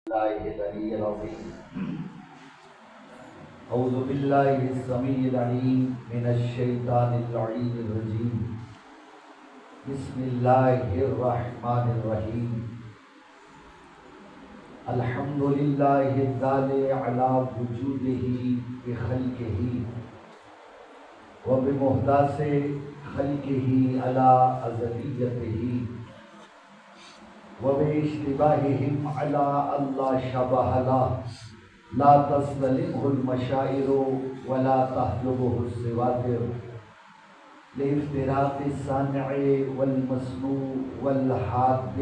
الله العلي العظيم. أعوذ بالله السميع العليم من الشيطان اللعين الرجيم. بسم الله الرحمن الرحيم. الحمد لله الدال على وجوده بخلقه وبمحدث خلقه على أزليته وباشتباههم على الله شبه له لا تستلمه المشاعر ولا تحجبه السواتر لافتراق الصانع والمصنوع والحاد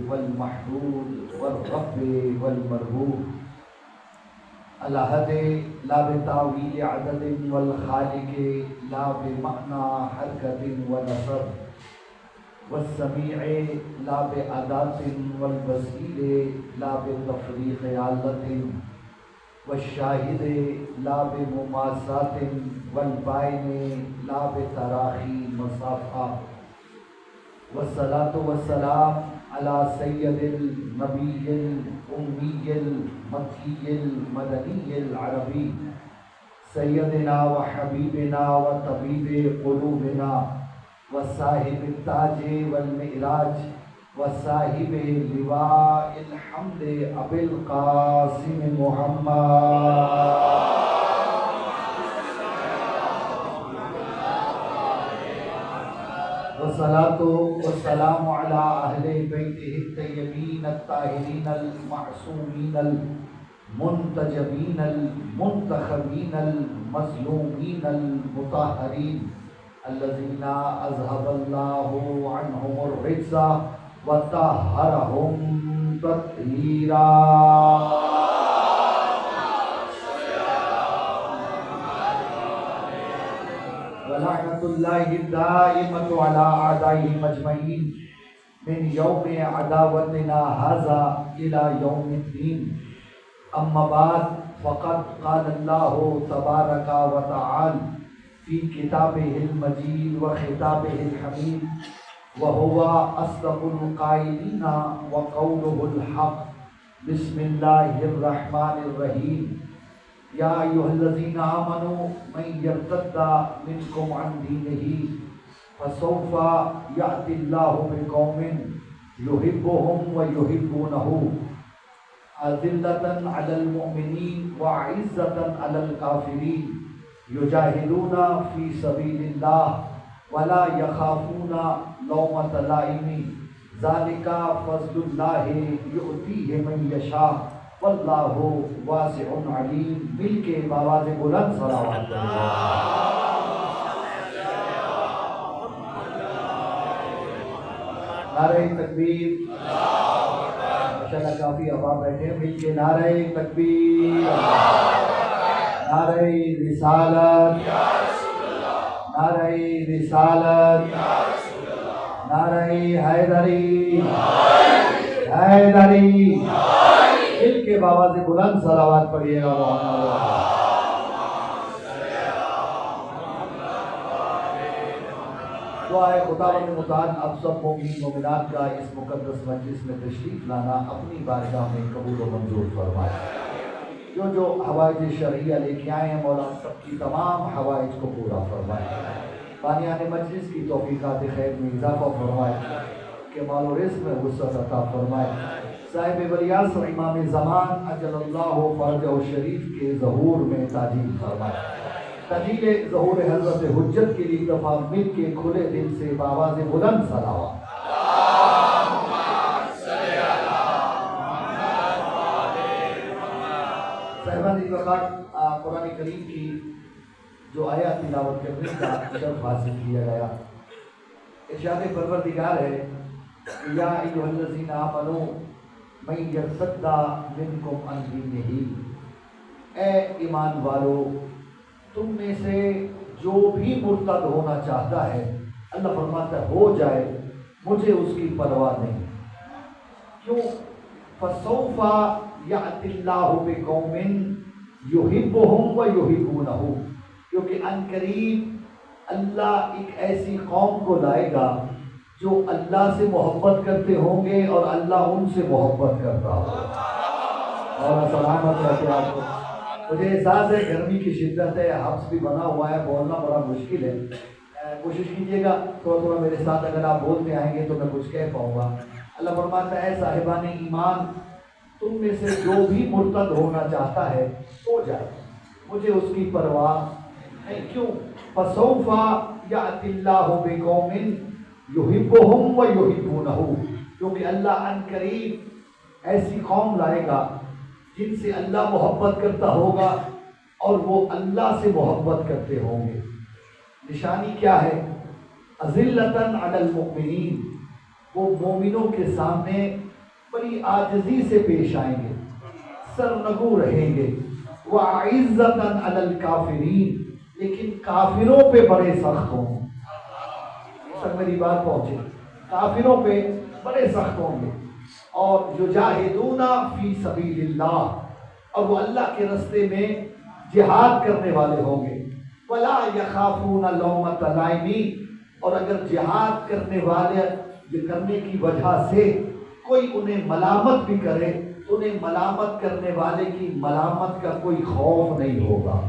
والمحدود والرب والمربوب الأحد لا بتاويل عدد والخالق لا بمعنى حركة ونصب والسميع لا بأداة والبصير لا بتفريق آلة والشاهد لا بمماسات والباين لا بتراخي مسافة والصلاة والسلام على سيد النبي الأمي المكي المدني العربي سيدنا وحبيبنا وطبيب قلوبنا وصاحب التاج والمعراج وصاحب لواء الحمد ابي القاسم محمد والصلاة والسلام على أهل بيته الطيبين الطاهرين المعصومين المنتجبين المنتخبين المظلومين المطهرين الذين أذهب الله عنهم الرجس وطهرهم تطهيرا. ولعنة الله الدائمة على أعدائهم أجمعين من يوم عداوتنا هذا إلى يوم الدين. أما بعد فقد قال الله تبارك وتعالى في كتابه المجيد وخطابه الحميد وهو أصدق القائلين وقوله الحق. بسم الله الرحمن الرحيم. يا أيها الذين آمنوا من يرتد منكم عن دينه فسوف يأتي الله بقوم يحبهم ويحبونه أذلة على المؤمنين وعزة على الكافرين يجاهدون في سبيل الله ولا يخافون لومة لائم ذلك فضل الله يؤتيه من يشاء واللہ واسع علیم. مل کے بآواز بلند صلوات نعرہ تکبیر. ماشاءاللہ کافی احباب بیٹھے ہیں. مل کے نعرہ تکبیر، نعرہ رسالت، نعرہ رسالت، نعرہ حیدری، حیدری. مل کے بآواز بلند صلوات پڑھیے گا. دعائے خداوند متعال اب سب مومنین مومنات کا اس مقدس مجلس میں تشریف لانا اپنی بارگاہ میں قبول و منظور فرمائے. جو حوائج شرعیہ لے کے آئے ہیں مولا سب کی تمام حوائج کو پورا فرمائے. بانیان مجلس کی توفیقات خیر میں اضافہ فرمائے کہ مال و رزق میں وسعت عطا فرمائے. صاحب ولیعصر امام زمان اجل اللہ فرجہ شریف کے ظہور میں تاجیل فرمائے. تاجیل ظہور حضرت حجت کے لیے دفعہ مل کے کھلے دل سے بآواز بلند صلوات. صاحبان اس وقت قرآن کریم کی جو آیات تلاوت کرنے کا شرف حاصل کیا گیا. ارشاد پروردگار ہے یا ایھا الذین آمنوا من یرتد منکم عن دینہ. اے ایمان والو تم میں سے جو بھی مرتد ہونا چاہتا ہے اللہ فرماتا ہے ہو جائے مجھے اس کی پرواہ نہیں. کیوں؟ فسوف یأتی اللہ بقوم یحبہم ویحبونہ. کیونکہ ان قریب اللہ ایک ایسی قوم کو لائے گا جو اللہ سے محبت کرتے ہوں گے اور اللہ ان سے محبت کرتا ہوگا. اور سلامت رکھے آپ کو۔ مجھے احساس ہے گرمی کی شدت ہے، حبس بھی بنا ہوا ہے، بولنا بڑا مشکل ہے۔ کوشش کیجیے گا تھوڑا تھوڑا میرے ساتھ، اگر آپ بولتے آئیں گے تو میں کچھ کہہ پاؤں گا۔ اللہ فرماتا ہے صاحبان ایمان تم میں سے جو بھی مرتد ہونا چاہتا ہے ہو جائے، مجھے اس کی پرواہ نہیں۔ کیوں؟ فَسَوْفَ يَأْتِ اللَّهُ بِقَوْمٍ يُحِبُّهُمْ وَيُحِبُّونَهُ، کیونکہ اللہ ان قریب ایسی قوم لائے گا جن سے اللہ محبت کرتا ہوگا اور وہ اللہ سے محبت کرتے ہوں گے۔ نشانی کیا ہے؟ اذلۃ علی المؤمنین، وہ مومنوں کے سامنے بڑی عاجزی سے پیش آئیں گے، سرنگو رہیں گے۔ وعزۃ علی الکافرین، لیکن کافروں پہ بڑے سخت ہوں گے۔ سب میری بات پہنچے، کافروں پہ بڑے سخت ہوں گے۔ اور یجاہدون فی سبیل اللہ، اور وہ اللہ کے راستے میں جہاد کرنے والے ہوں گے۔ ولا یخافون لومۃ لائم، اور اگر جہاد کرنے کی وجہ سے کوئی انہیں ملامت بھی کرے، انہیں ملامت کرنے والے کی ملامت کا کوئی خوف نہیں ہوگا۔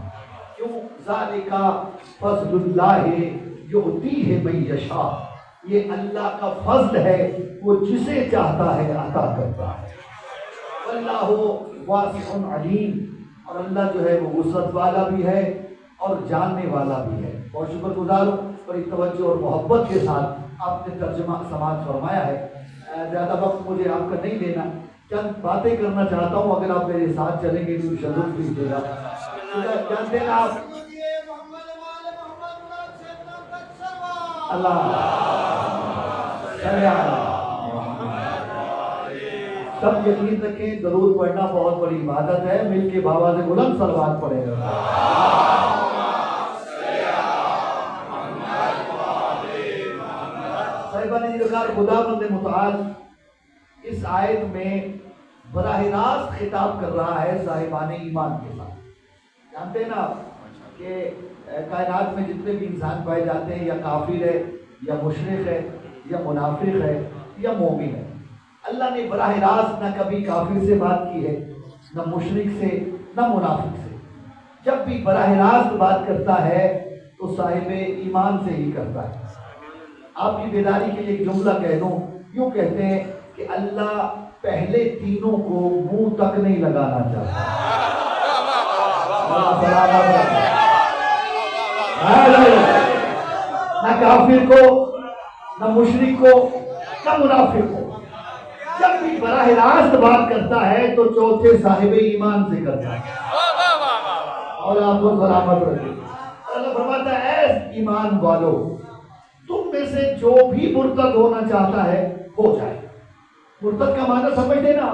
کیوں؟ ذالک فضل اللہ یؤتیہ من یشاء، یہ اللہ کا فضل ہے، وہ جسے چاہتا ہے عطا کرتا ہے۔ واللہ واسع علیم، اور اللہ جو ہے وہ وسعت والا بھی ہے اور جاننے والا بھی ہے۔ اور شکر گزار ہوں بڑی توجہ اور محبت کے ساتھ آپ نے ترجمہ سماعت فرمایا ہے۔ زیادہ وقت مجھے آپ کا نہیں لینا، چند باتیں کرنا چاہتا ہوں، اگر آپ میرے ساتھ چلیں گے تو شرف دیجیے گا۔ جانتے ہیں آپ اللہ سب یقین رکھیں درود پڑھنا بہت بڑی عبادت ہے، مل کے بابا سے بلند صلوات پڑھیں گا۔ صاحبان ذکر خداوند متعال اس آیت میں براہ راست خطاب کر رہا ہے صاحبان ایمان کے ساتھ۔ جانتے ہیں نا کہ کائنات میں جتنے بھی انسان پائے جاتے ہیں، یا کافر ہے یا مشرک ہے یا منافق ہے یا مومن ہے، اللہ نے براہ راست نہ کبھی کافر سے بات کی ہے، نہ مشرک سے، نہ منافق سے۔ جب بھی براہ راست بات کرتا ہے تو صاحب ایمان سے ہی کرتا ہے۔ آپ کی بیداری کے لیے ایک جملہ کہہ دوں، یوں کہتے ہیں کہ اللہ پہلے تینوں کو منہ تک نہیں لگانا چاہتا۔ نہ کافر کو، نہ مشرک کو، نہ منافق کو۔ جب بھی براہ راست بات کرتا ہے تو چوتھے صاحب ایمان سے کرتا ہے۔ اور آپ کو سلامت رکھے۔ اللہ فرماتا ہے اے ایمان والو، تم میں سے جو بھی مرتد ہونا چاہتا ہے ہو جائے۔ مرتد کا معنی سمجھتے نا،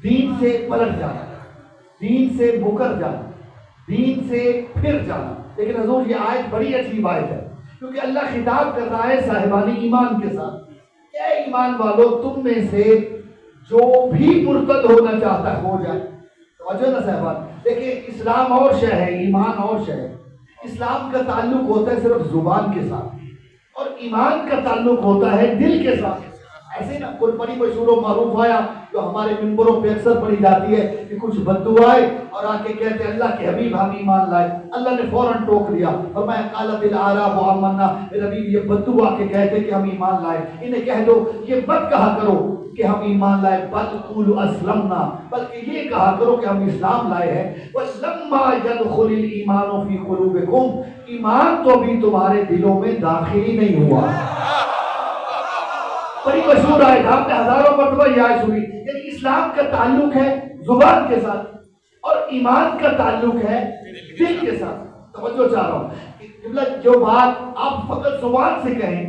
دین سے پلٹ جانا، دین سے مکر جانا، دین سے پھر جانا۔ لیکن حضور یہ آیت بڑی عجیب آیت ہے، کیونکہ اللہ خطاب کر رہا ہے صاحبان ایمان کے ساتھ۔ اے ایمان والو، تم میں سے جو بھی مرتد ہونا چاہتا ہے ہو جائے۔ توجہ نا صاحبان، دیکھیں اسلام اور شے ہے، ایمان اور شے ہے۔ اسلام کا تعلق ہوتا ہے صرف زبان کے ساتھ، اور ایمان کا تعلق ہوتا ہے دل کے ساتھ۔ ایسے نا کوئی بڑی مشہور و معروف آیا جو ہمارے منبروں پہ اکثر پڑھی جاتی ہے کہ کچھ بدو آئے اور آ کے کہتے ہیں اللہ کے حبیب ہم ایمان لائے۔ اللہ نے فوراً ٹوک لیا، فرمایا قالت الاعراب آمنا، میرے حبیب یہ بدو آ کے کہتے کہ ہم ایمان لائے، انہیں کہہ دو یہ مت کہا کرو کہ ہم ایمان لائے، بل قولوا اسلمنا، بلکہ یہ کہا کرو کہ ہم اسلام لائے ہیں۔ وَلَمَّا يَدْخُلِ الْإِيمَانُ فِي قُلُوبِكُمْ، ایمان تو بھی تمہارے دلوں میں داخل ہی نہیں ہوا۔ بڑی مشہور آیت، آپ نے ہزاروں مرتبہ یہ آیت سنی۔ یعنی اسلام کا تعلق ہے زبان کے ساتھ اور ایمان کا تعلق ہے دل کے ساتھ۔ توجہ چاہ رہا ہوں، جو بات آپ فقط زبان سے کہیں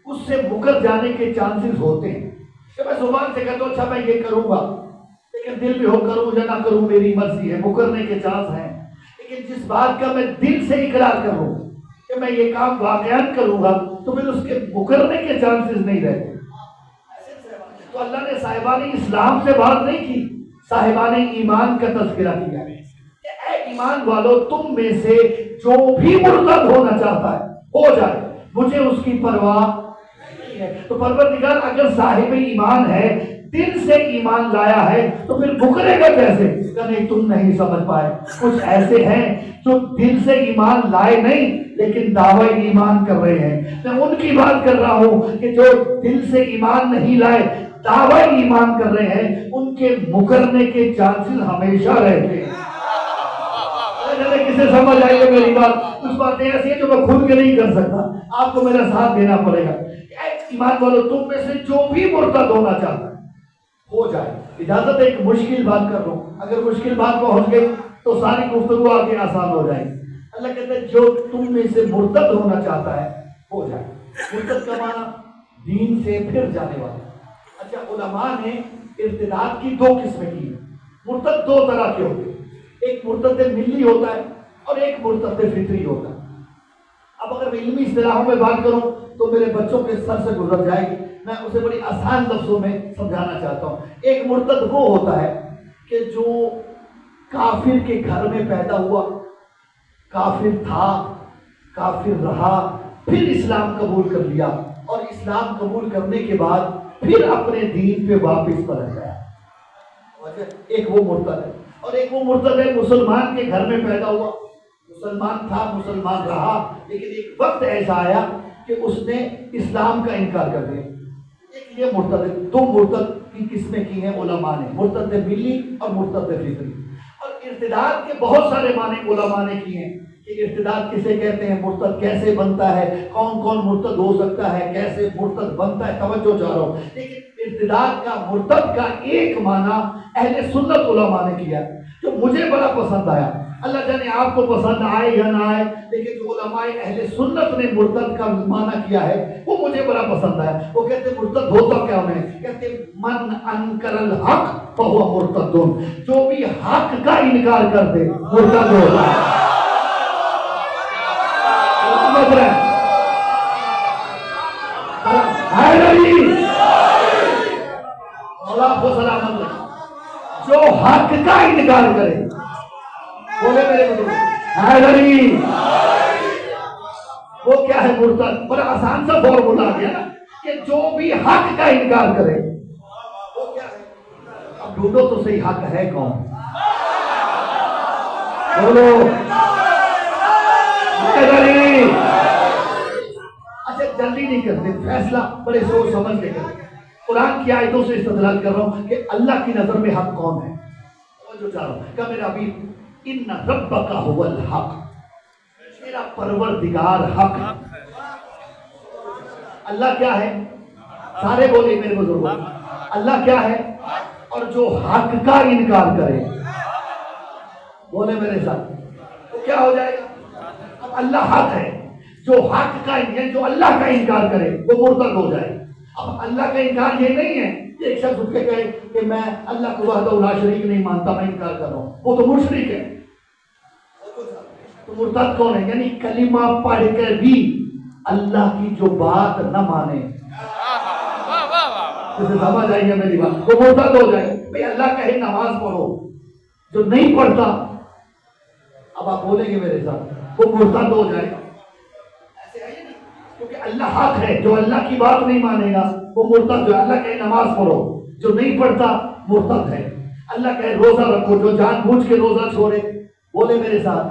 اس سے مکر جانے کے چانسز ہوتے ہیں کہ میں زبان سے کہتا ہوں اچھا میں یہ کروں گا، لیکن دل میں ہو کروں یا نہ کروں میری مرضی ہے، مکرنے کے چانس ہیں۔ لیکن جس بات کا میں دل سے اقرار کروں کہ میں یہ کام واقعات کروں گا تو پھر اس کے مکرنے کے چانسز نہیں رہتے۔ تو اللہ نے صاحبان اسلام سے بات نہیں کی، صاحبان ایمان کا تذکرہ کیا کہ اے ایمان والو، تم میں سے جو بھی مرتد ہونا چاہتا ہے ہو جائے، مجھے اس کی پرواہ نہیں ہے۔ تو پروردگار اگر صاحب ایمان ہے، دل سے ایمان لایا ہے تو پھر مکرے گا کیسے؟ کہ نہیں تم نہیں سمجھ پائے، کچھ ایسے ہیں جو دل سے ایمان لائے نہیں لیکن دعوی ایمان کر رہے ہیں. میں ان کی بات کر رہا ہوں کہ جو دل سے ایمان نہیں لائے دعوی ایمان کر رہے ہیں، ان کے مکرنے کے چانسز ہمیشہ رہتے ہیں. کسے سمجھ آئی ہے میری بات؟ کچھ باتیں ایسی ہیں جو میں کھل کے نہیں کر سکتا، آپ کو میرا ساتھ دینا پڑے گا. ایمان والو، تم میں سے جو بھی مرتد ہونا چاہتا ہے ہو جائے. اجازت ہے ایک مشکل بات کر رہا ہوں، اگر مشکل بات پہنچ گئی تو ساری گفتگو آگے آسان ہو جائے. اللہ کہتا ہے جو تم میں سے مرتد ہونا چاہتا ہے ہو جائے. مرتد کا معنی دین سے پھر جانے والا. اچھا، علماء نے ارتداد کی دو قسمیں کی ہیں. مرتد دو طرح کے ہوتے ہیں، ایک مرتد ملی ہوتا ہے اور ایک مرتد فطری ہوتا ہے. اب اگر میں علمی اصطلاحوں میں بات کروں تو میرے بچوں کے سر سے گزر جائے گی، میں اسے بڑی آسان لفظوں میں سمجھانا چاہتا ہوں. ایک مرتد وہ ہوتا ہے کہ جو کافر کے گھر میں پیدا ہوا، کافر تھا، کافر رہا، پھر اسلام قبول کر لیا اور اسلام قبول کرنے کے بعد پھر اپنے دین پہ واپس پلٹ گیا. ایک وہ مرتد ہے. اور ایک وہ مرتد ہے مسلمان کے گھر میں پیدا ہوا، مسلمان تھا، مسلمان رہا، لیکن ایک وقت ایسا آیا کہ اس نے اسلام کا انکار کر دیا. ایک یہ مرتد ہے. دو مرتد کی قسمیں کی ہیں علماء نے، مرتد ملی اور مرتد فطری. اور ارتداد کے بہت سارے معنی علماء نے کیے ہیں کہ ارتداد کسے کہتے ہیں، مرتد کیسے بنتا ہے، کون کون مرتد ہو سکتا ہے، کیسے مرتد بنتا ہے. توجہ چاہ رہا ہوں، لیکن ارتداد کا، مرتد کا ایک معنی اہل سنت علماء نے کیا جو مجھے بڑا پسند آیا. اللہ جانے آپ کو پسند آئے یا نہ آئے، لیکن جو علماء اہل سنت نے مرتد کا معنی کیا ہے وہ مجھے بڑا پسند آیا. وہ کہتے ہیں مرتد ہوتا کیا ہے؟ کہتے ہیں من انکر الحق فہو مرتد، جو بھی حق کا انکار کر دے مرتد ہوتا ہے. اللہ کو سلامت رکھے. جو حق کا انکار کرے، بولے میرے بزرگ حیدری، وہ کیا ہے مرتد. بڑا آسان سا فارمولا آ گیا نا کہ جو بھی حق کا انکار کرے وہ کیا ہے. اب ڈھونڈو تو صحیح حق ہے کون؟ بولو حیدری. اچھا جلدی نہیں کرتے، فیصلہ بڑے سوچ سمجھ کے کرتے. قرآن کی آیتوں سے استدلال کر رہا ہوں کہ اللہ کی نظر میں حق کون ہے. جو چاہ رہا ہوں کہ میرا ابھی ان ربک هو الحق، میرا پروردگار حق. اللہ کیا ہے؟ سارے بولے میرے بزرگوں، اللہ کیا ہے؟ اور جو حق کا انکار کرے، بولے میرے ساتھ، تو کیا ہو جائے گا؟ اب اللہ حق ہے، جو حق کا، جو اللہ کا انکار کرے وہ مرتد ہو جائے. اب اللہ کا انکار یہ نہیں ہے کہ ایک شخص اٹھ کے کہے کہ میں اللہ کو وحدہ لا شریک نہیں مانتا، میں انکار کر رہا ہوں، وہ تو مشرک ہے. تو مرتد کون ہے؟ یعنی کلمہ پڑھ کر بھی اللہ کی جو بات نہ مانے. جسے سمجھ آئی ہے میری بات، وہ مرتد ہو جائے. بھئی اللہ کہے نماز پڑھو، جو نہیں پڑھتا، اب آپ بولیں گے میرے ساتھ، وہ مرتد ہو جائے. کیونکہ اللہ حق ہے، جو اللہ کی بات نہیں مانے گا وہ مرتد. جو اللہ کہے نماز پڑھو، جو نہیں پڑھتا مرتد ہے. اللہ کہے روزہ رکھو، جو جان بوجھ کے روزہ چھوڑے، بولے میرے ساتھ،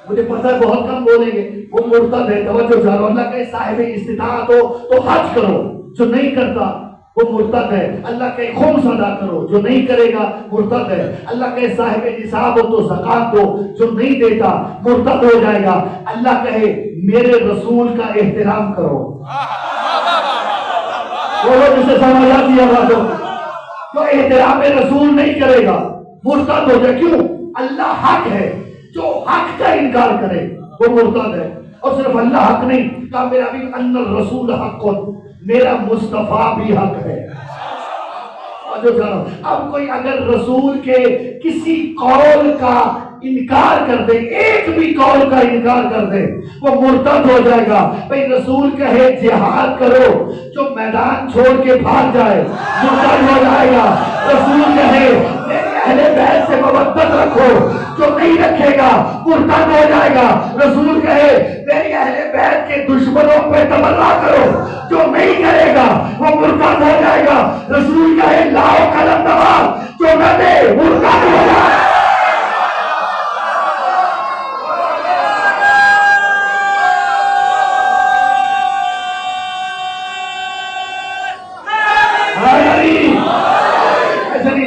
مجھے پتہ ہے بہت کم بولیں گے، وہ مرتد ہے. توجہ چاہ رہا ہوں. اللہ کہے صاحب استطاعت ہو تو حج کرو، جو نہیں کرتا وہ مرتد ہے. اللہ کہے خمس ادا کرو، جو نہیں کرے گا مرتد ہے. اللہ کہے صاحب نصاب ہو تو زکات دو، جو نہیں دیتا مرتد ہو جائے گا. اللہ کہے میرے رسول کا احترام کرو. بولو جسے سمجھ آتی ہے باتوں. جو احترام رسول نہیں کرے گا مرتد ہو جائے. کیوں؟ اللہ حق ہے، جو حق کا انکار کرے وہ مرتد ہے. اور صرف اللہ حق نہیں کہا، میرا بھی ان الرسول حق، میرا مصطفیٰ بھی حق ہے. اب کوئی اگر رسول کے کسی قول کا انکار کر دے، ایک بھی قول کا انکار کر دے، وہ مرتد ہو جائے گا. بھئی رسول کہے جہاد کرو، جو میدان چھوڑ کے بھاگ جائے مرتد ہو جائے گا. رسول کہے اہل بیت سے مودت رکھو، جو نہیں رکھے گا مرتد ہو جائے گا. رسول کہے میری اہل بیت کے دشمنوں پہ تمنا کرو، جو نہیں کرے گا وہ مرتد ہو جائے گا۔ رسول کہے لاؤ قلم دوال، جو نہ دے مرتد ہو جائے۔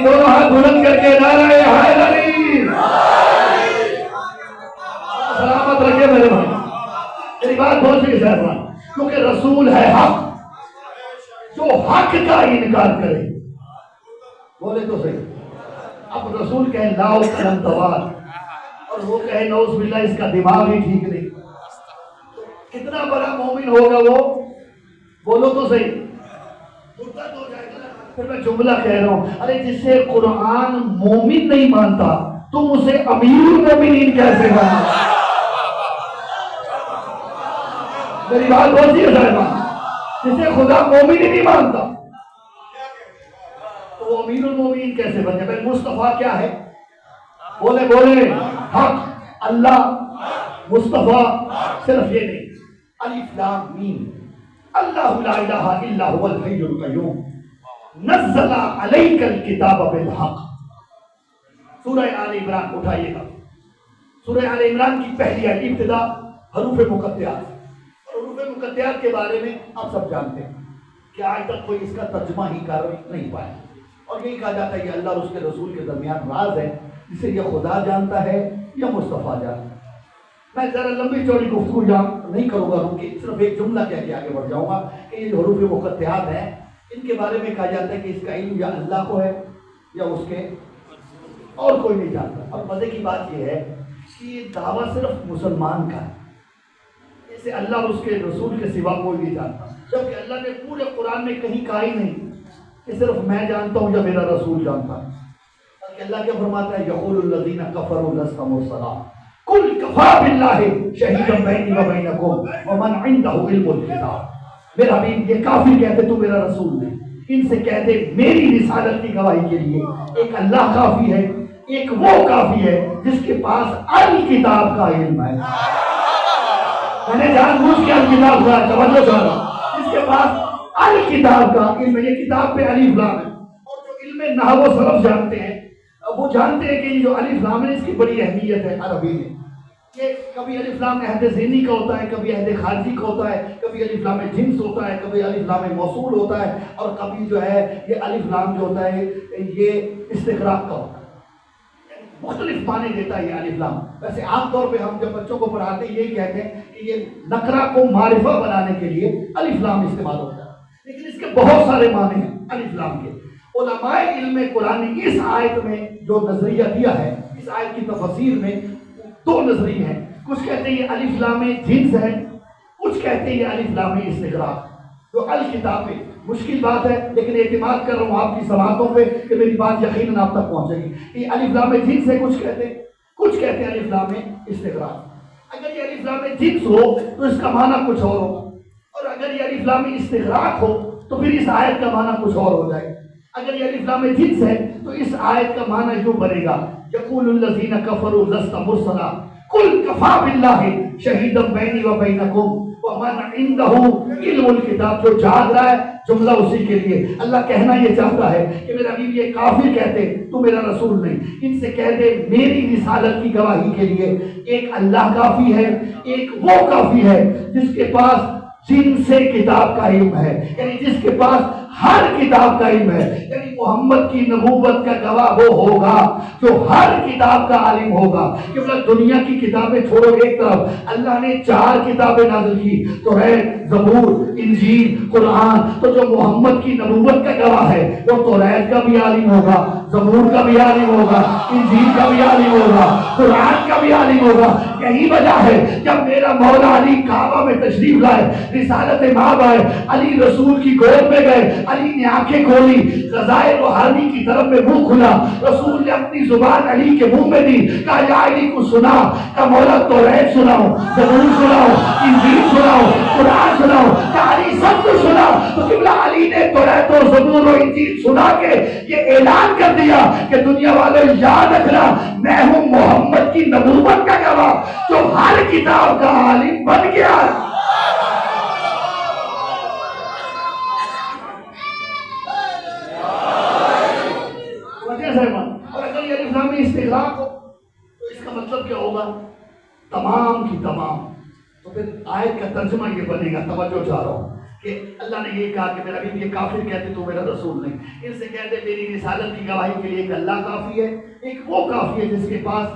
دونوں ہاتھ بلند کر کے نعرہ حیدر علی، سلامت رکھے میرے بھائی۔ میری بات بہت سی صاحبان، کیونکہ رسول ہے حق، جو حق کا انکار کرے بولے تو صحیح۔ اب رسول کہے لاؤ قلم دوال اور وہ کہے نعوذ باللہ اس کا دماغ ہی ٹھیک نہیں، کتنا بڑا مومن ہوگا وہ؟ بولو تو صحیح، مرتد ہو جائے گا۔ پھر میں جملہ کہہ رہا ہوں، ارے جسے قرآن مومن نہیں مانتا تم اسے امیر المومنین کیسے مانو؟ میری بات بہت سی ہے صاحبان، جسے خدا مومن ہی نہیں مانتا تو وہ امیر المومنین کیسے بن جائے؟ مصطفیٰ کیا ہے؟ بولے بولے حق، اللہ، مصطفیٰ۔ صرف یہ نہیں، الف لام میم، اللہ لا الہ الا هو الحی القیوم نزل علیک الکتاب بالحق۔ سورہ آل عمران اٹھائیے گا، سورہ آل عمران کی پہلی آیت ابتدا حروف مقطعات، حروف مقطعات کے بارے میں آپ سب جانتے ہیں کہ آج تک کوئی اس کا ترجمہ ہی کر نہیں پایا، اور یہی کہا جاتا ہے کہ اللہ اور اس کے رسول کے درمیان راز ہے جسے یہ خدا جانتا ہے یا مصطفیٰ جانتا ہے۔ میں ذرا لمبی چوڑی گفتگو نہیں کروں گا، صرف ایک جملہ کہہ کے آگے بڑھ جاؤں گا کہ یہ جو حروف مقطعات ہیں ان کے بارے میں کہا جاتا ہے کہ اس کا علم یا اللہ کو ہے یا اس کے اور کوئی نہیں جانتا۔ اور مزے کی بات یہ ہے کہ یہ دعویٰ صرف مسلمان کا ہے، اسے اللہ اور اس کے رسول کے سوا کوئی نہیں جانتا، جبکہ اللہ نے پورے قرآن میں کہیں کہا ہی نہیں کہ صرف میں جانتا ہوں یا میرا رسول جانتا ہے، بلکہ اللہ کیا فرماتا ہے یقول الذین کفروا لست مرسلا قل کفی باللہ شہیدا بینی و بینکم ومن عندہ علم الکتاب۔ میرا حبیب یہ کافر کہتے تو میرا رسول نہیں، ان سے کہتے میری رسالت کی گواہی کے لیے ایک اللہ کافی ہے، ایک وہ کافی ہے جس کے پاس الکتاب کا علم ہے۔ میں نے جان بوجھ کے الکتاب کا توجہ کرا، جس کے پاس الکتاب کا علم ہے۔ یہ کتاب پہ الف لام ہے، اور جو علم نحو و صرف جانتے ہیں وہ جانتے ہیں کہ یہ جو الف لام ہے اس کی بڑی اہمیت ہے عربی میں۔ یہ کبھی الف لام عہد ذہنی کا ہوتا ہے، کبھی عہد خارجی کا ہوتا ہے، کبھی الف لام جنس ہوتا ہے، کبھی الف لام موصول ہوتا ہے، اور کبھی جو ہے یہ الف لام جو ہوتا ہے یہ استغراق کا ہوتا ہے، مختلف معنی دیتا ہے یہ الف لام۔ ویسے عام طور پہ ہم جب بچوں کو پڑھاتے ہیں یہی کہتے ہیں کہ یہ نکرہ کو معرفہ بنانے کے لیے الف لام استعمال ہوتا ہے، لیکن اس کے بہت سارے معنی ہیں الف لام کے۔ علماء علم قرآن نے اس آیت میں جو نظریہ دیا ہے، اس آیت کی تفسیر میں دو نظریے ہیں، کچھ کہتے ہیں یہ الف لام جنس ہے، کچھ کہتے ہیں یہ الف لام استغراق۔ جو الکتاب پہ مشکل بات ہے، لیکن اعتماد کر رہا ہوں آپ کی سماعتوں پہ کہ میری بات یقیناً آپ تک پہنچے گی۔ یہ الف لام جنس ہے، کچھ کہتے ہیں الف لام استغراق۔ اگر یہ الف لام جنس ہو تو اس کا معنی کچھ اور ہوگا، اور اگر یہ الف لام استغراق ہو تو پھر اس آیت کا معنی کچھ اور ہو جائے گا۔ اگر یہ الف لام جنس ہے تو اس آیت کا معنی یوں بنے گا یقول الذین کفروا لست مرسلا قل کفی باللہ شہیدا بینی و بینکم ومن عندہ علم الکتاب۔ جو جاگ رہا ہے جملہ اسی کے لیے اللہ کہنا یہ چاہتا ہے کہ میرا حبیب یہ کافر کہتے تو میرا رسول نہیں، ان سے کہہ دے میری رسالت کی گواہی کے لیے ایک اللہ کافی ہے، ایک وہ کافی ہے جس کے پاس جن سے کتاب کا علم ہے، یعنی جس کے پاس ہر کتاب کا علم ہے، یعنی محمد کی نبوت کا گواہ وہ ہوگا جو ہر کتاب کا عالم ہوگا۔ کہ دنیا کی کتابیں چھوڑو ایک طرف، اللہ نے 4 کتابیں نازل کی، توریت، زبور، انجیل، قرآن، تو جو محمد کی نبوت کا گواہ ہے وہ توریت کا بھی عالم ہوگا، زبور کا بھی عالم ہوگا، انجیل کا بھی عالم ہوگا، قرآن کا بھی عالم ہوگا۔ یہی وجہ ہے جب میرا مولا علی کعبہ میں تشریف لائے، رسالت مآب آئے، علی رسول کی گود میں گئے، علی نے آنکھیں کھولی، غذائے روحانی کی طرف میں منہ کھلا، رسول نے اپنی زبان علی کے منہ میں دی، کہا یا علی کو سنا، کہا مولا توریت سناؤ، زبور سناؤ، انجیل سناؤ، قرآن سناؤ، کہا علی سب کو سنا تو قبلہ علی نے تورات و زبور و انجیل سنا کے یہ اعلان کر دیا کہ دنیا والوں یاد رکھنا میں ہوں محمد کی نبوت کا گواہ جو ہر کتاب کا عالم بن گیا. اور اگر یہ اسلامی استغراق ہو تو اس کا مطلب کیا ہوگا؟ تمام کی تمام. تو پھر آیت کا ترجمہ یہ بنے گا. توجہ چاہ رہا ہوں کہ اللہ نے یہ کہا کہ میرا بھی یہ کافر کہتے تو میرا رسول نہیں. ان سے کہتے میری رسالت کی گواہی کے لیے ایک اللہ کافی ہے, ایک وہ کافی ہے جس کے پاس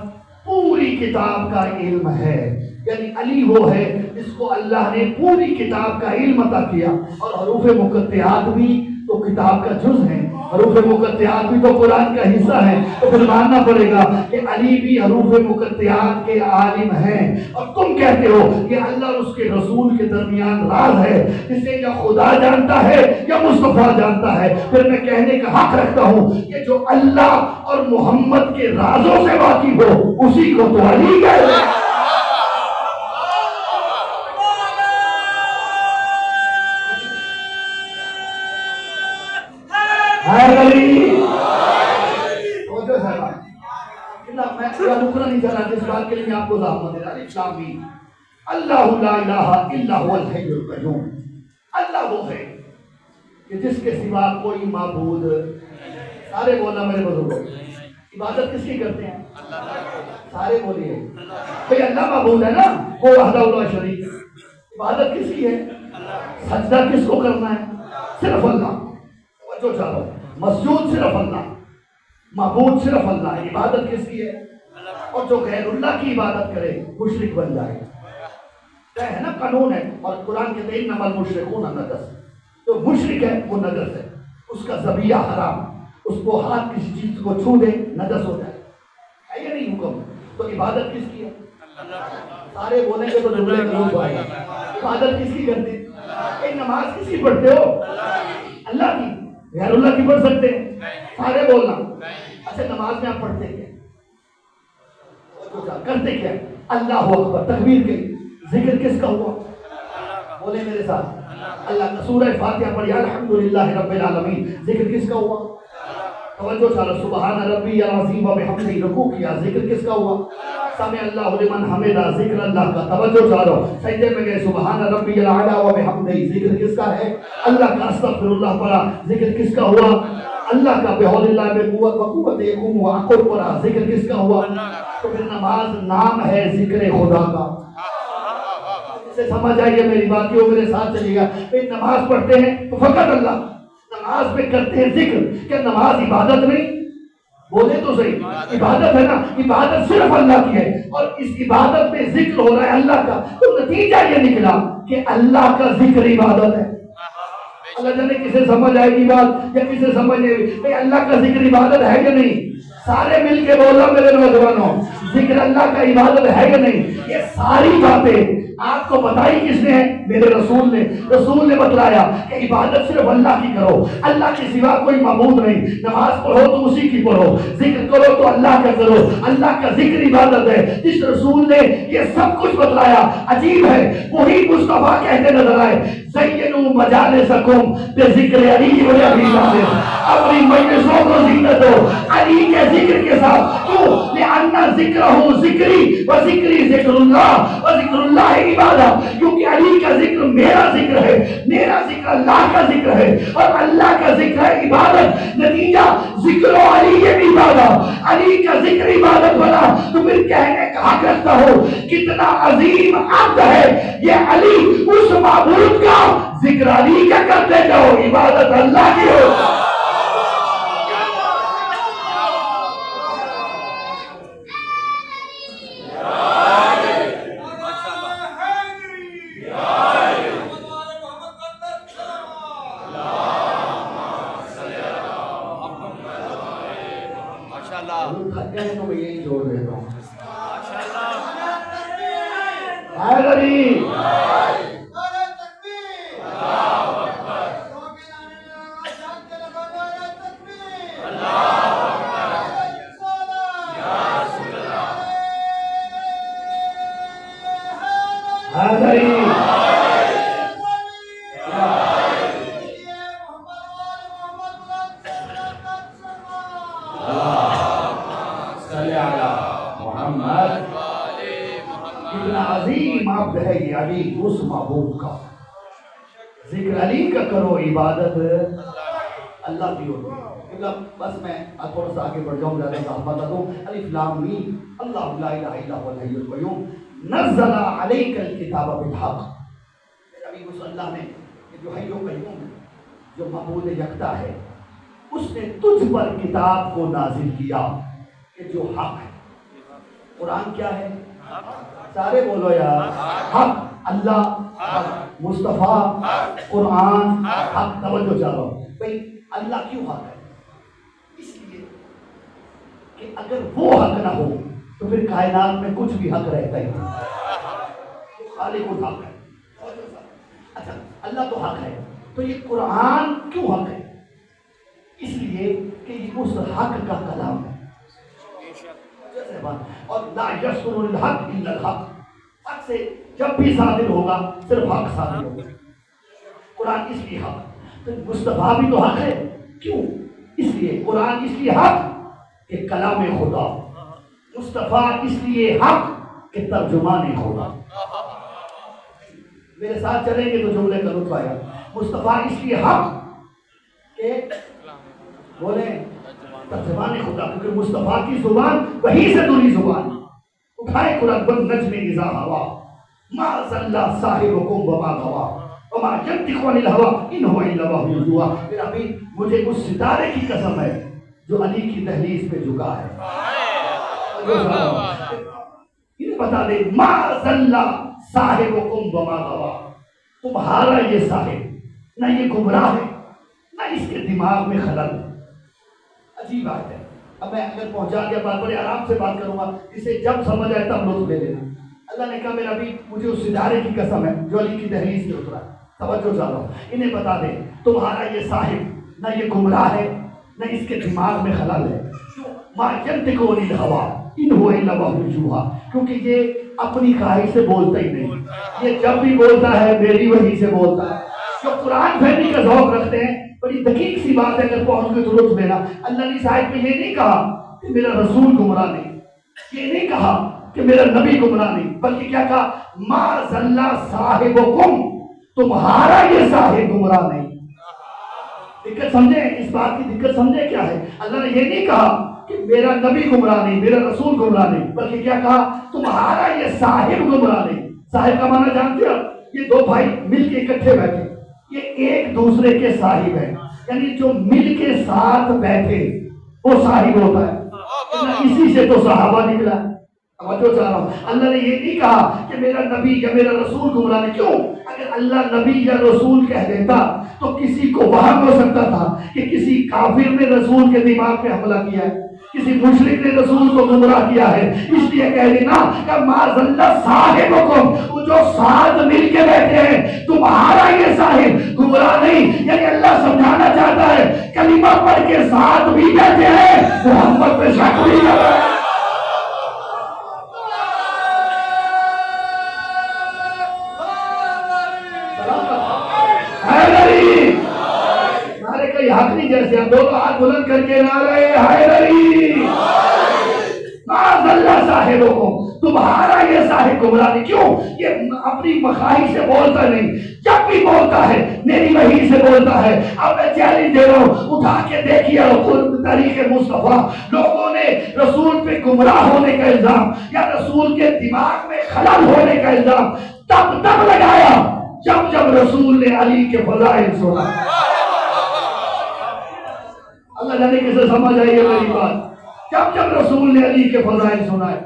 پوری کتاب کا علم ہے. یعنی علی وہ ہے جس کو اللہ نے پوری کتاب کا علم عطا کیا. اور حروف مقطعات بھی تو کتاب کا جز ہے, حروف مقطعات بھی تو قرآن کا حصہ ہے. تو پھر ماننا پڑے گا کہ علی بھی حروف مقطعات کے عالم ہیں. اور تم کہتے ہو کہ اللہ اور اس کے رسول کے درمیان راز ہے جسے یا خدا جانتا ہے یا مصطفیٰ جانتا ہے. پھر میں کہنے کا حق رکھتا ہوں کہ جو اللہ اور محمد کے رازوں سے واقف ہو اسی کو تو علی کہتے ہیں. میں رکنا نہیں چاہ رہا جس بات کے لیے آپ کو زحمت دے رہا. اسلامی اللہ لا الہ الا هو الحی القیوم. اللہ وہ ہے کہ جس کے سوا کوئی معبود. سارے بولنا میرے بزرگوں, عبادت کس کی کرتے ہیں؟ سارے بولیے بھئی اللہ معبود ہے نا, وہ وحدہ لا شریک. عبادت کس کی ہے؟ سجدہ کس کو کرنا ہے؟ صرف اللہ. جو چاہو مسجود صرف اللہ, معبود صرف اللہ. عبادت کس کی ہے؟ اور جو غیر اللہ کی عبادت کرے مشرک بن جائے. ہے نا قانون ہے. اور قرآن کہتے ہیں انما المشرکون نجس. جو مشرک ہے وہ نجس ہے, اس کا ذبیحہ حرام, اس کو ہاتھ کسی چیز کو چھو دے نجس ہو جائے. ہے یہ نہیں حکم؟ تو عبادت کس کی ہے؟ سارے بولیں گے تو جملے گروپ آئے گا. عبادت کس کی کرتے ہیں؟ نماز کس کی پڑھتے ہو؟ اللہ کی. غیر اللہ کی پڑھ سکتے ہیں؟ سارے بولنا. اچھا نماز میں آپ پڑھتے کیا کرتے کیا؟ اللہ اکبر تکبیر کی. ذکر کس کا ہوا؟ بولے میرے ساتھ. اللہ کا سورہ فاتحہ پڑھی الحمدللہ رب العالمین. ذکر کس کا ہوا؟ توجہ چاہو. سبحان ربی العظیم و بحمدہ. رکوع کیا. ذکر کس کا ہوا؟ سمع اللہ لمن حمدہ. ذکر اللہ کا. توجہ چاہو. سجدے میں گئے سبحان ربی الاعلی و بحمدہ. ذکر کس کا ہے؟ اللہ کا. استغفر اللہ پڑھا. ذکر کس کا ہوا؟ اللہ کا. بحول اللہ بے قوت و قوت یقوم و عقل پڑھا. ذکر کس کا ہوا؟ تو پھر نماز نام ہے ذکر خدا کا. سے سمجھ آئیے میری بات کی, وہ میرے ساتھ چلیے گا. پھر نماز پڑھتے ہیں تو فقط اللہ. نماز میں کرتے ہیں ذکر. کیا نماز عبادت نہیں؟ بولے تو صحیح. عبادت ہے نا. عبادت صرف اللہ کی ہے اور اس عبادت میں ذکر ہو رہا ہے اللہ کا. تو نتیجہ یہ نکلا کہ اللہ کا ذکر عبادت ہے. اللہ جانے کسے سمجھ آئے گی بات یا کسے سمجھ نہیں آئے گی. اللہ کا ذکر عبادت ہے کہ نہیں؟ سارے مل کے بولا میرے نوجوانوں, ذکر اللہ کا عبادت ہے کہ نہیں؟ یہ ساری باتیں آپ کو بتائی کس نے؟ میرے رسول نے. رسول نے بتلایا کہ عبادت صرف اللہ کی کرو, اللہ کے سوا کوئی معبود نہیں. نماز پڑھو تو اسی کی پڑھو, ذکر کرو تو اللہ کا کرو. اللہ کا ذکر عبادت ہے. جس رسول نے یہ سب کچھ بتلایا, عجیب ہے وہی مصطفیٰ کہتے نظر آئے زینوا مجالسکم بذکر علی و ابی طالب. اپنی مجلسوں کو زینت دو علی کے ذکر کے ساتھ. کیوں؟ لأن ذکرہ ذکری و ذکری ذکر اللہ و ذکر اللہ عبادت. کیونکہ علی کا ذکر میرا ذکر ہے, میرا ذکر اللہ کا ذکر ہے اور اللہ کا ذکر ہے عبادت. نتیجہ ذکر و علی یہ بھی عبادت. علی کا ذکر عبادت بنا تو پھر کہنے کا حق رکھتا ہو کتنا عظیم عبد ہے یہ علی. اس معبود کا ذکر علی کا کرتے جاؤ, عبادت اللہ کی ہو. تو میں یہی جوڑ دیتا ہوں. صلی علی محمد۔ کتنا عظیم عبد ہے یہ علی، اس محبوب کا ذکر علی کا کرو، عبادت اللہ کی ہوتی ہے۔ بس میں تھوڑا سا آگے بڑھ جاؤں، زیادہ صاحب بتا دوں۔ الف لام میم، اللہ لا الہ الا هو الحی القیوم نزل علیک الکتاب بالحق۔ ابھی اس اللہ نے جو حی و قیوم ہے، جو معبود یکتا ہے، اس نے تجھ پر کتاب کو نازل کیا کہ جو حق ہے۔ قرآن کیا ہے؟ سارے بولو یار، حق اللہ، حق مصطفیٰ، قرآن حق۔ توجہ چاہو بھئی، اللہ کیوں حق ہے؟ اس لیے کہ اگر وہ حق نہ ہو تو پھر کائنات میں کچھ بھی حق رہتا ہی نہیں۔ خالق الحق ہے۔ اچھا، اللہ تو حق ہے، تو یہ قرآن کیوں حق ہے؟ اس لیے کہ یہ اس حق کا کلام ہے۔ اور لا یصدر الحق الا الحق، حق سے جب بھی صادر ہوگا صرف حق صادر ہوگا۔ قرآن اس لیے حق، تو مصطفیٰ بھی تو حق ہے۔ کیوں؟ اس لیے قرآن اس لیے حق کہ کلام خدا، مصطفیٰ اس لیے حق کہ ترجمان خدا۔ میرے ساتھ چلیں گے تو جملے کا لطف آئے گا۔ مصطفیٰ اس لیے حق کہ بولیں ترجمان خدا، کیونکہ مصطفیٰ کی زبان وہی سے دوری زبان۔ اٹھائے قرآن بند نجم اذا ہوا ما ضل صاحبکم وما غوا وما ینطق عن الہوی ان ہوا الا وحی یوحی۔ میرا بھی مجھے اس ستارے کی قسم ہے جو علی کی دہلیز پہ جھکا ہے۔ انہیں بتا دے، ما ضل صاحبکم وما غوا، تمہارا یہ صاحب نہ یہ گمراہ ہے نہ اس کے دماغ میں خلل۔ عجیب بات ہے۔ اب میں اگر پہنچا گیا بات، بڑے آرام سے بات کروں گا، اسے جب سمجھ آئے تب لطف لے لینا۔ اللہ نے کہا میرا بھی مجھے اس ستارے کی قسم ہے جو علی کی دہلیز پہ اترا۔ توجہ چاہتا ہوں، انہیں بتا دے تمہارا یہ صاحب نہ یہ گمراہ ہے نہ اس کے دماغ میں خلل ہے۔ ما ینطق عن الہوی ان ہوا الا وحی یوحی، کیونکہ یہ اپنی خواہش سے بولتا ہی نہیں، یہ جب بھی بولتا ہے میری وحی سے بولتا ہے۔ جو قرآن پھیرنے کا ذوق رکھتے ہیں، بڑی دقیق سی بات ہے، اگر پہنچ کے تو لطف لینا۔ اللہ نے صاحب میں یہ نہیں کہا کہ میرا رسول گمراہ نہیں، یہ نہیں کہا کہ میرا نبی گمراہ نہیں، بلکہ کیا کہا؟ ما ضل صاحبکم، تمہارا یہ صاحب گمراہ نہیں۔ دقت سمجھیں، اس بات کی دقت سمجھیں کیا ہے؟ اللہ نے یہ نہیں کہا کہ میرا نبی گمراہ نہیں، میرا رسول گمراہ نہیں، بلکہ کیا کہا؟ تمہارا یہ صاحب گمراہ نہیں۔ صاحب کا معنی جانتے ہو؟ یہ دو بھائی مل کے اکٹھے بیٹھے، یہ ایک دوسرے کے صاحب ہیں، یعنی جو مل کے ساتھ بیٹھے وہ صاحب ہوتا ہے۔ اسی سے تو صحابہ نکلا۔ توجہ چاہ رہا ہوں، اللہ نے یہ نہیں کہا کہ میرا نبی یا میرا رسول گمراہ نہیں۔ کیوں؟ اگر اللہ نبی یا رسول کہہ دیتا تو کسی کو وہم ہو سکتا تھا کہ کسی کافر نے رسول کے دماغ پہ حملہ کیا ہے، کسی مشرک نے رسول کو گمراہ کیا ہے۔ اس لیے کہہ دینا کہ ما ضل صاحبکم، وہ جو ساتھ مل کے بیٹھے ہیں تمہارا یہ صاحب گمراہ نہیں۔ یعنی اللہ سمجھانا چاہتا ہے کلمہ پڑھ کے ساتھ بھی بیٹھے ہیں، محمد پہ شک نہیں کر رہے ہیں۔ نعرے کئی حقنی جیسے ہم دونوں ہاتھ بلند کر کے نعرے حیدری، ما ضل صاحبکم، تمہارا یہ صاحب گمراہ نہیں۔ کیوں؟ یہ اپنی مخاہی سے بولتا نہیں، جب بھی بولتا ہے میری وحی سے بولتا ہے۔ اب میں چیلنج دے رہا ہوں، اٹھا کے دیکھیے خود تاریخ مصطفیٰ، لوگوں نے رسول پہ گمراہ ہونے کا الزام یا رسول کے دماغ میں خلل ہونے کا الزام تب لگایا جب رسول نے علی کے فضائل سنا۔ اللہ جانے کیسے سمجھ آئی ہے میری بات۔ جب رسول نے علی کے فضائل سنائے،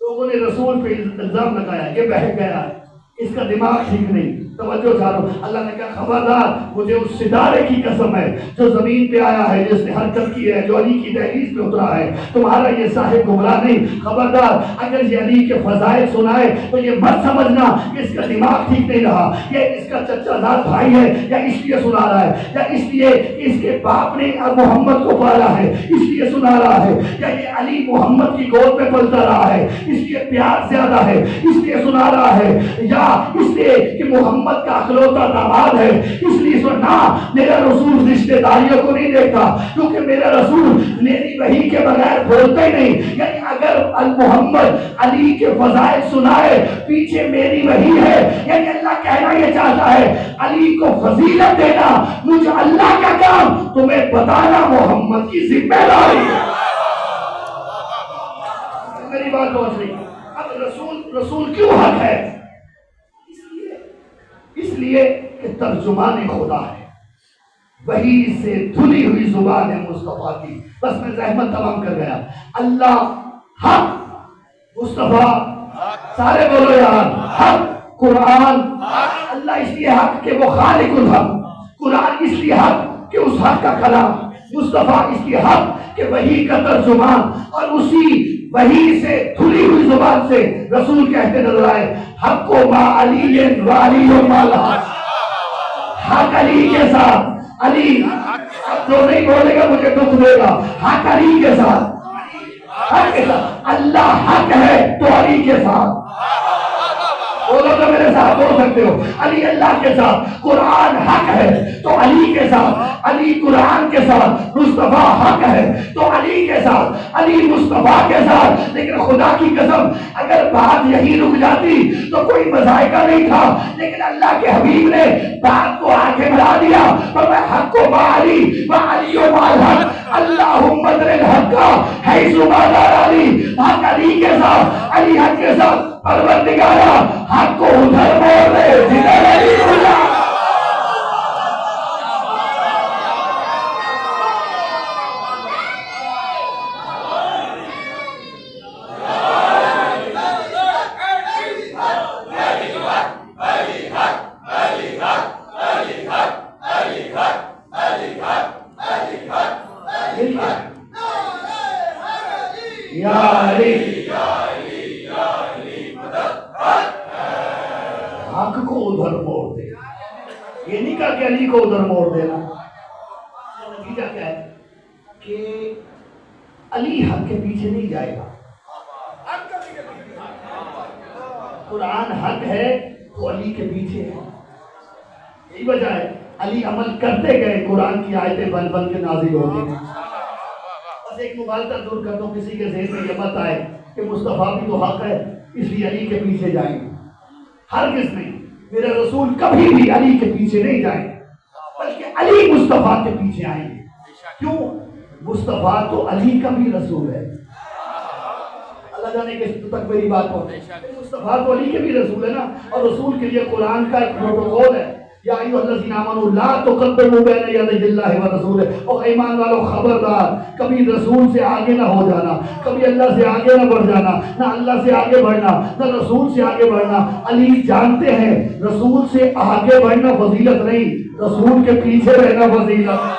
لوگوں نے رسول پہ الزام لگایا یہ بہک گیا ہے، اس کا دماغ ٹھیک نہیں۔ توجہ چاہو، اللہ نے کہا خبردار، مجھے اس ستارے کی قسم ہے جو زمین پہ آیا ہے، جس نے حرکت کی ہے، جو علی کی دہلیز پہ اترا ہے، تمہارا یہ صاحب گمراہ نہیں۔ خبردار، اگر یہ علی کے فضائل سنائے تو یہ مت سمجھنا کہ اس کا دماغ ٹھیک نہیں رہا، یہ اس کا چچا زاد بھائی ہے یا اس لیے سنا رہا ہے، یا اس لیے اس کے باپ نے محمد کو پالا ہے اس لیے سنا رہا ہے، یا یہ علی محمد کی گود میں پلتا رہا ہے اس لیے پیار زیادہ ہے اس لیے سنا رہا ہے، یا اس لیے کہ محمد کا اکلوتا داماد ہے اس لیے سننا۔ میرا رسول رشتہ داریوں کو نہیں دیکھتا، کیونکہ میرا رسول میری وحی کے بغیر بولتا ہی نہیں۔ یعنی اگر محمد علی کے فضائل سنائے، پیچھے میری وحی ہے. یعنی اللہ کہنا یہ چاہتا ہے علی کو فضیلت دینا مجھے اللہ کا کام، تمہیں بتانا محمد کی ذمہ داری ہے. میری بات پہنچ رہی. اب رسول کیوں حق ہے؟ اس لیے کہ ترجمان خدا ہے، وہی سے دھلی ہوئی زبان ہے مصطفیٰ کی. بس میں زحمت تمام کر گیا. اللہ حق، مصطفیٰ سارے بولو یار حق، قرآن اللہ اس لیے حق کہ وہ خالق الحق، قرآن اس لیے حق کہ اس حق کا کلام، مصطفیٰ اس لیے حق کہ وہی کا ترجمان، اور اسی وہی سے دھلی ہوئی زبان سے رسول کہتے نظر آئے حق و ما علی و علی و ما الحق. حق علی کے ساتھ، علی اب جو نہیں بولے گا مجھے دکھ دے گا. حق علی کے ساتھ، حق کے ساتھ. اللہ حق ہے تو علی کے ساتھ. بولو تو میرے ساتھ بول سکتے ہو. علی اللہ کے ساتھ، قرآن حق ہے تو علی کے ساتھ، علی قرآن کے ساتھ، مصطفیٰ حق ہے تو علی کے ساتھ، علی مصطفیٰ کے ساتھ. لیکن خدا کی قسم اگر بات یہی رک جاتی تو کوئی مذائقہ نہیں تھا، لیکن اللہ کے حبیب نے بات کو آگے بڑھا دیا. اور میں حق کو علی و علی و الحق اللہم ادر الحق حیث ما دار علی. حق علی کے ساتھ، علی حق کے ساتھ. پروردگارا حق کو ادھر موڑ دے جدھر علی بولا. یا علی حق کو ادھر موڑ دے. یہ نہیں کہا کہ علی کو ادھر موڑ دینا. نتیجہ کیا ہے کہ علی حق کے پیچھے نہیں جائے گا. قرآن حق ہے تو علی کے پیچھے ہے. یہی وجہ ہے علی عمل کرتے گئے، قرآن کی آیتیں بن بن کے نازل ہوتی ہیں. بس ایک مغالطہ دور کر دو، کسی کے ذہن میں یہ مت آئے کہ مصطفیٰ بھی تو حق ہے اس لیے علی کے پیچھے جائیں گے. ہرگز نہیں. میرے رسول کبھی بھی علی کے پیچھے نہیں جائیں گے، بلکہ علی مصطفیٰ کے پیچھے آئیں گے. کیوں؟ مصطفیٰ تو علی کا بھی رسول ہے. اللہ جانے کہ تک میری بات ہو. مصطفیٰ تو علی کے بھی رسول ہے نا. اور رسول کے لیے قرآن کا ایک پروٹوکول ہے، یا ایھا الذین آمنوا لا تقدموا بین یدی اللہ ورسولہ. اور ایمان والو خبردار، کبھی رسول سے آگے نہ ہو جانا، کبھی اللہ سے آگے نہ بڑھ جانا، نہ اللہ سے آگے بڑھنا نہ رسول سے آگے بڑھنا. علی جانتے ہیں رسول سے آگے بڑھنا فضیلت نہیں، رسول کے پیچھے رہنا فضیلت.